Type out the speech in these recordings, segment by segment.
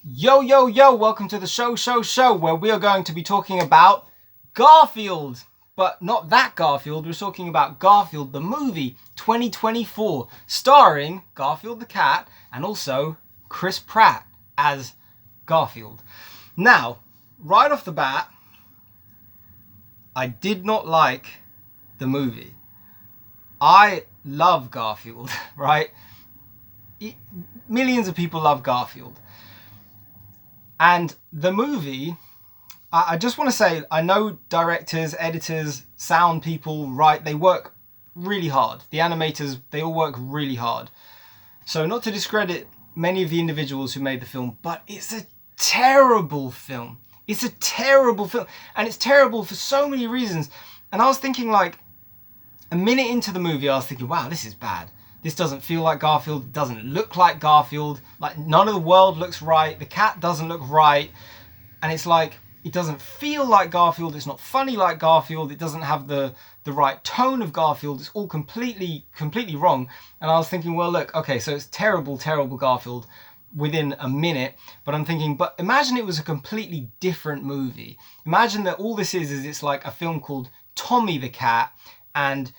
Yo, yo, yo, welcome to the show, where we are going to be talking about Garfield. But not that Garfield, we're talking about Garfield, the movie, 2024, starring Garfield the cat and also Chris Pratt as Garfield. Now, right off the bat, I did not like the movie. I love Garfield, right? Millions of people love Garfield. And the movie, I just want to say, I know directors, editors, sound people, right, they work really hard. The animators, they all work really hard. So not to discredit many of the individuals who made the film, but it's a terrible film. It's a terrible film. And it's terrible for so many reasons. And I was thinking, like, a minute into the movie, I was thinking, wow, this is bad. This doesn't feel like Garfield, it doesn't look like Garfield, like none of the world looks right, the cat doesn't look right, and it's like, it doesn't feel like Garfield, it's not funny like Garfield, it doesn't have the right tone of Garfield, it's all completely wrong. And I was thinking, well look, okay, so it's terrible Garfield within a minute, but I'm thinking, but imagine it was a completely different movie. Imagine that all this is it's like a film called Tommy the Cat and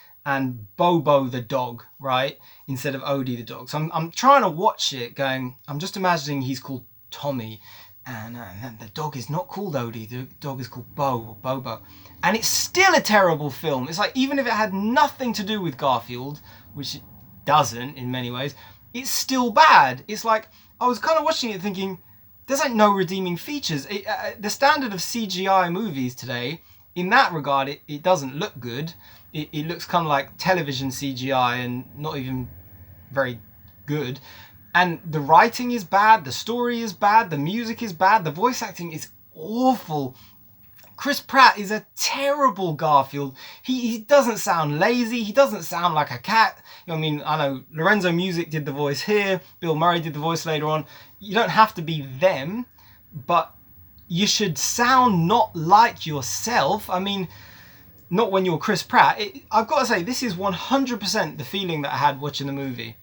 Bobo the dog, right? Instead of Odie the dog. So I'm trying to watch it going, I'm just imagining he's called Tommy and the dog is not called Odie, the dog is called Bo or Bobo. And it's still a terrible film. It's like, even if it had nothing to do with Garfield, which it doesn't in many ways, it's still bad. It's like, I was kind of watching it thinking, there's like no redeeming features. The standard of CGI movies today, in that regard, it doesn't look good. It looks kind of like television CGI and not even very good. And the writing is bad, the story is bad, the music is bad, the voice acting is awful. Chris Pratt is a terrible Garfield. He doesn't sound lazy, he doesn't sound like a cat. You know what I mean? I know Lorenzo Music did the voice here, Bill Murray did the voice later on. You don't have to be them, but you should sound not like yourself. I mean, not when you're Chris Pratt. I've got to say, this is 100% the feeling that I had watching the movie.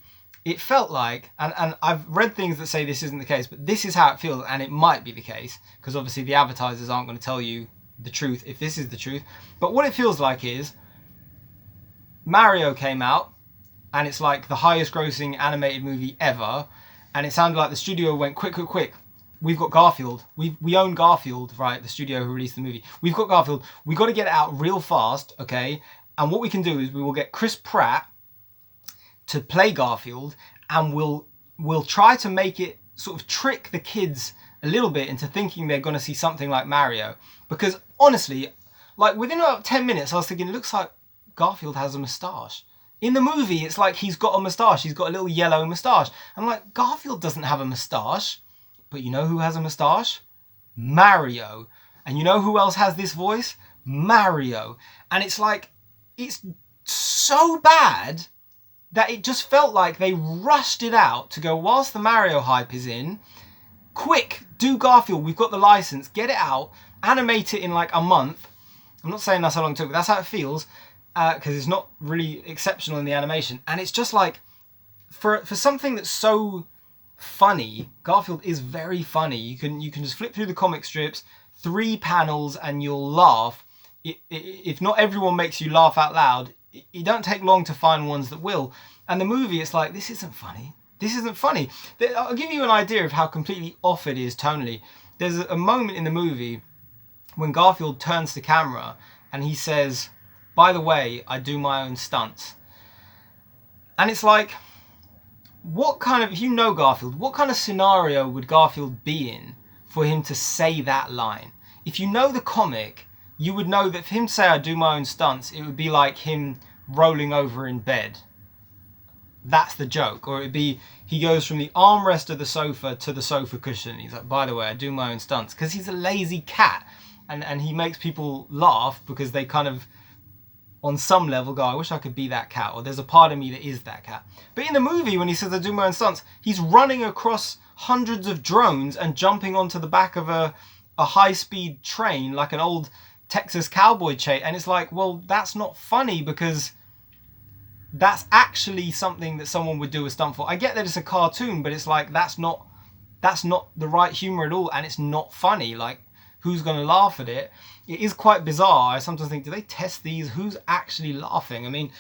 It felt like, and I've read things that say this isn't the case, but this is how it feels, and it might be the case, because obviously the advertisers aren't going to tell you the truth if this is the truth. But what it feels like is, Mario came out, and it's like the highest grossing animated movie ever, and it sounded like the studio went, quick. We've got Garfield. We own Garfield, right? The studio who released the movie. We've got Garfield. We've got to get it out real fast, okay? And what we can do is we will get Chris Pratt to play Garfield, and we'll try to make it sort of trick the kids a little bit into thinking they're going to see something like Mario. Because honestly, like within about 10 minutes, I was thinking, it looks like Garfield has a moustache. In the movie, it's like he's got a moustache. He's got a little yellow moustache. I'm like, Garfield doesn't have a moustache. But you know who has a moustache? Mario. And you know who else has this voice? Mario. And it's like, it's so bad that it just felt like they rushed it out to go, whilst the Mario hype is in, quick, do Garfield, we've got the license, get it out, animate it in like a month. I'm not saying that's how long it took, but that's how it feels, because it's not really exceptional in the animation. And it's just like, for something that's so funny, Garfield is very funny. You can just flip through the comic strips, 3 panels, and you'll laugh. If not everyone makes you laugh out loud, it don't take long to find ones that will. And the movie, it's like, this isn't funny. This isn't funny. I'll give you an idea of how completely off it is tonally. There's a moment in the movie when Garfield turns to camera and he says, by the way, I do my own stunts. And it's like, what kind of, if you know Garfield, what kind of scenario would Garfield be in for him to say that line? If you know the comic, you would know that for him to say, I do my own stunts, it would be like him rolling over in bed. That's the joke. Or it would be, he goes from the armrest of the sofa to the sofa cushion. He's like, by the way, I do my own stunts. Because he's a lazy cat. And he makes people laugh because they kind of, on some level, go, I wish I could be that cat, or there's a part of me that is that cat. But in the movie, when he says I do my own stunts, he's running across hundreds of drones and jumping onto the back of a high-speed train like an old Texas cowboy chase. And it's like, well, that's not funny because that's actually something that someone would do a stunt for. I get that it's a cartoon, but it's like, that's not that's not the right humor at all, and it's not funny. Like, who's going to laugh at it? It is quite bizarre. I sometimes think, do they test these? Who's actually laughing? I mean,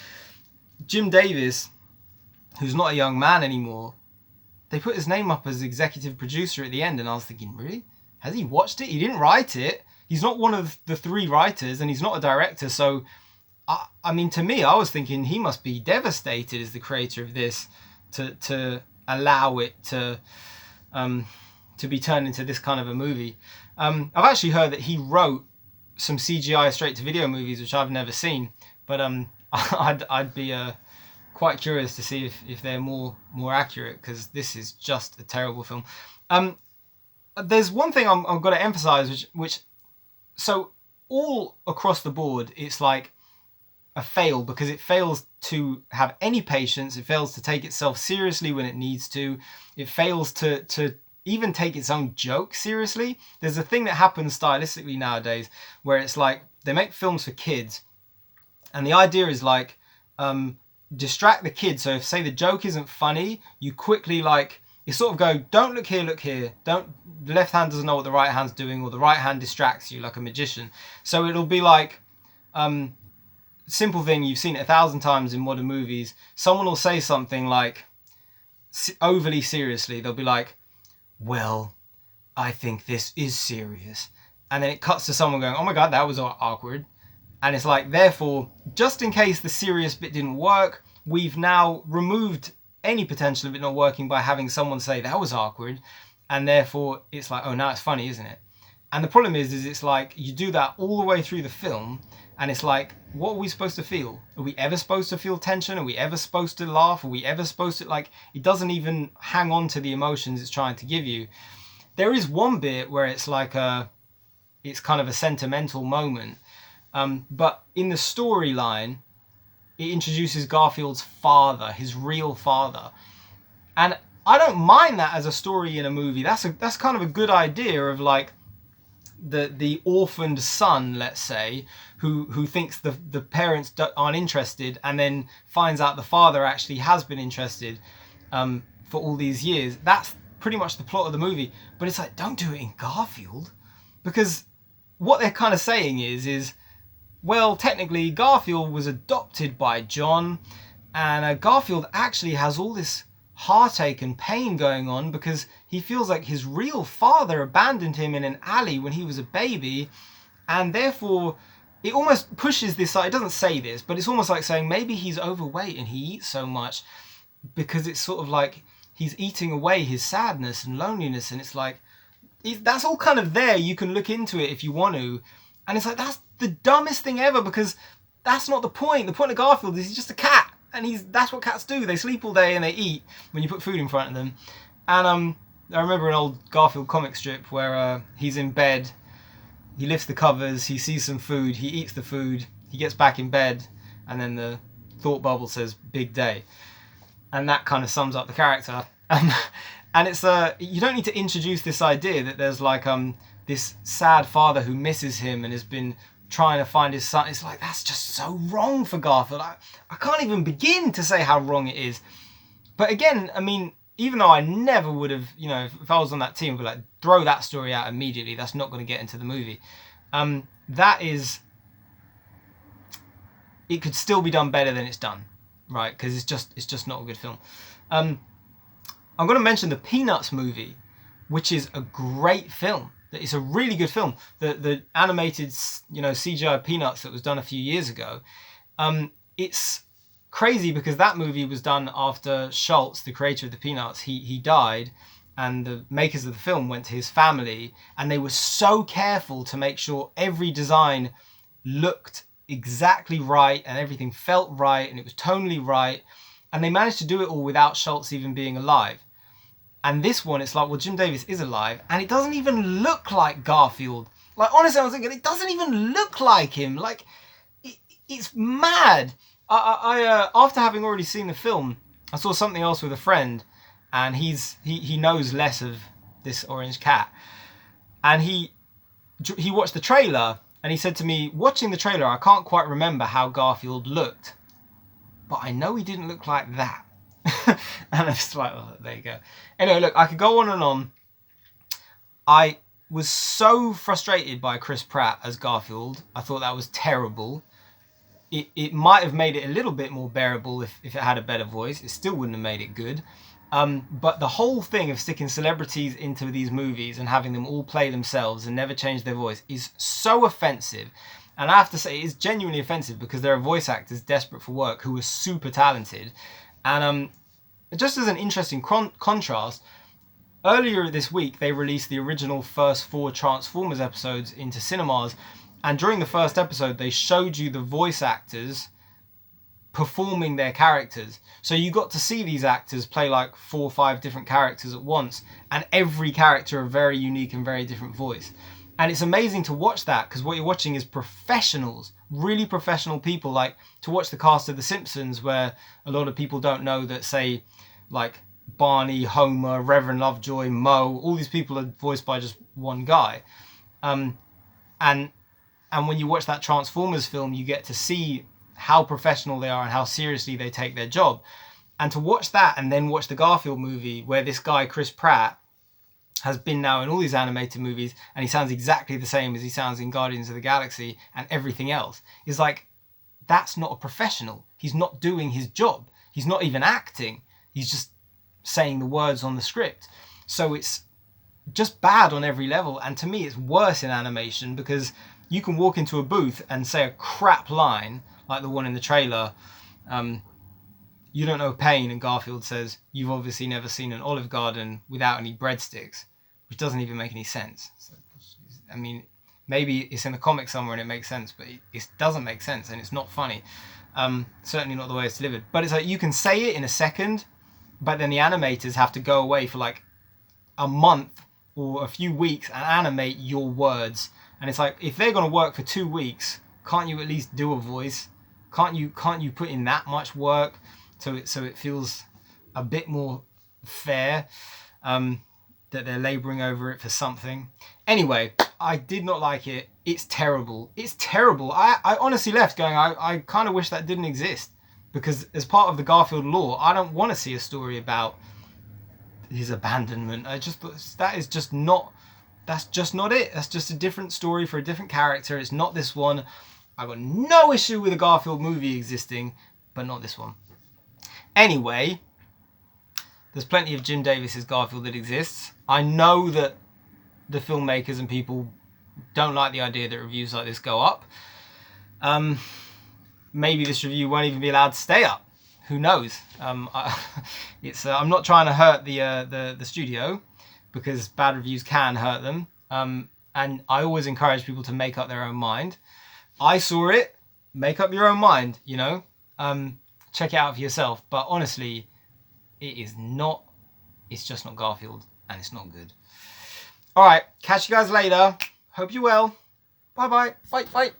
Jim Davis, who's not a young man anymore, they put his name up as executive producer at the end, and I was thinking, really? Has he watched it? He didn't write it. He's not one of the 3 writers, and he's not a director, so I mean, to me, I was thinking he must be devastated as the creator of this to allow it to be turned into this kind of a movie. I've actually heard that he wrote some CGI straight-to-video movies, which I've never seen, but I'd be quite curious to see if they're more accurate, because this is just a terrible film. There's one thing I'm going to emphasize, which so all across the board, it's like a fail, because it fails to have any patience. It fails to take itself seriously when it needs to. It fails to even take its own joke seriously. There's a thing that happens stylistically nowadays where it's like they make films for kids, and the idea is like distract the kids. So if, say, the joke isn't funny, you quickly like, you sort of go, don't look here, look here. Don't, the left hand doesn't know what the right hand's doing, or the right hand distracts you like a magician. So it'll be like, simple thing, you've seen it 1,000 times in modern movies. Someone will say something like, overly seriously, they'll be like, well, I think this is serious. And then it cuts to someone going, oh my God, that was awkward. And it's like, therefore, just in case the serious bit didn't work, we've now removed any potential of it not working by having someone say that was awkward. And therefore, it's like, oh, now it's funny, isn't it? And the problem is it's like, you do that all the way through the film, and it's like, what are we supposed to feel? Are we ever supposed to feel tension? Are we ever supposed to laugh? Are we ever supposed to, like, it doesn't even hang on to the emotions it's trying to give you. There is one bit where it's like it's kind of a sentimental moment. But in the storyline, it introduces Garfield's father, his real father. And I don't mind that as a story in a movie. That's kind of a good idea of like the orphaned son, let's say, who thinks the parents aren't interested, and then finds out the father actually has been interested for all these years. That's pretty much the plot of the movie. But it's like, don't do it in Garfield, because what they're kind of saying is well, technically Garfield was adopted by John, and Garfield actually has all this heartache and pain going on because he feels like his real father abandoned him in an alley when he was a baby, and therefore it almost pushes this, it doesn't say this, but it's almost like saying maybe he's overweight and he eats so much because it's sort of like he's eating away his sadness and loneliness, and it's like, that's all kind of there. You can look into it if you want to, and it's like, that's the dumbest thing ever, because that's not the point. The point of Garfield is he's just a cat, and that's what cats do. They sleep all day and they eat when you put food in front of them. And I remember an old Garfield comic strip where he's in bed, he lifts the covers, he sees some food, he eats the food, he gets back in bed, and then the thought bubble says big day, and that kind of sums up the character. And it's you don't need to introduce this idea that there's like this sad father who misses him and has been trying to find his son. It's like, that's just so wrong for Garfield. I can't even begin to say how wrong it is. But again, I mean, even though I never would have, you know, if I was on that team, I'd be like, throw that story out immediately. That's not going to get into the movie. That is, it could still be done better than it's done, right? Because it's just not a good film. I'm going to mention the Peanuts movie, which is a great film. It's a really good film. The animated, you know, CGI Peanuts that was done a few years ago. It's crazy because that movie was done after Schultz, the creator of the Peanuts, he died, and the makers of the film went to his family, and they were so careful to make sure every design looked exactly right and everything felt right and it was tonally right, and they managed to do it all without Schultz even being alive. And this one, it's like, well, Jim Davis is alive, and it doesn't even look like Garfield. Like, honestly, I was thinking, it doesn't even look like him. Like, it's mad. I after having already seen the film, I saw something else with a friend, and he knows less of this orange cat. And he watched the trailer, and he said to me, watching the trailer, I can't quite remember how Garfield looked, but I know he didn't look like that. And I was like, oh, there you go. Anyway, look, I could go on and on. I was so frustrated by Chris Pratt as Garfield. I thought that was terrible. It might have made it a little bit more bearable if it had a better voice. It still wouldn't have made it good. But the whole thing of sticking celebrities into these movies and having them all play themselves and never change their voice is so offensive. And I have to say, it's genuinely offensive because there are voice actors desperate for work who are super talented. And just as an interesting contrast, earlier this week they released the original first 4 Transformers episodes into cinemas. And during the first episode, they showed you the voice actors performing their characters. So you got to see these actors play like 4 or 5 different characters at once, and every character a very unique and very different voice. And it's amazing to watch that because what you're watching is professionals, really professional people. Like to watch the cast of The Simpsons, where a lot of people don't know that, say, like Barney, Homer, Reverend Lovejoy, Moe, all these people are voiced by just one guy. And when you watch that Transformers film, you get to see how professional they are and how seriously they take their job. And to watch that and then watch the Garfield movie, where this guy, Chris Pratt, has been now in all these animated movies and he sounds exactly the same as he sounds in Guardians of the Galaxy and everything else, is like, that's not a professional. He's not doing his job. He's not even acting. He's just saying the words on the script. So it's just bad on every level. And to me, it's worse in animation because you can walk into a booth and say a crap line like the one in the trailer. You don't know pain, and Garfield says, "You've obviously never seen an Olive Garden without any breadsticks," which doesn't even make any sense. So, I mean, maybe it's in the comic somewhere and it makes sense, but it doesn't make sense and it's not funny. Certainly not the way it's delivered. But it's like you can say it in a second, but then the animators have to go away for like a month or a few weeks and animate your words. And it's like, if they're going to work for 2 weeks, can't you at least do a voice? Can't you put in that much work so it feels a bit more fair, that they're laboring over it for something? Anyway, I did not like it. It's terrible. It's terrible. I honestly left going, I kind of wish that didn't exist, because as part of the Garfield lore, I don't want to see a story about his abandonment. I just thought that's just not it. That's just a different story for a different character. It's not this one. I got no issue with a Garfield movie existing, but not this one. Anyway, there's plenty of Jim Davis's Garfield that exists. I know that the filmmakers and people don't like the idea that reviews like this go up. Maybe this review won't even be allowed to stay up. Who knows? I'm not trying to hurt the studio, because bad reviews can hurt them. And I always encourage people to make up their own mind. I saw it. Make up your own mind, you know. Check it out for yourself. But honestly, it's just not Garfield, and it's not good. All right, catch you guys later. Hope you're well. Bye-bye. Bye.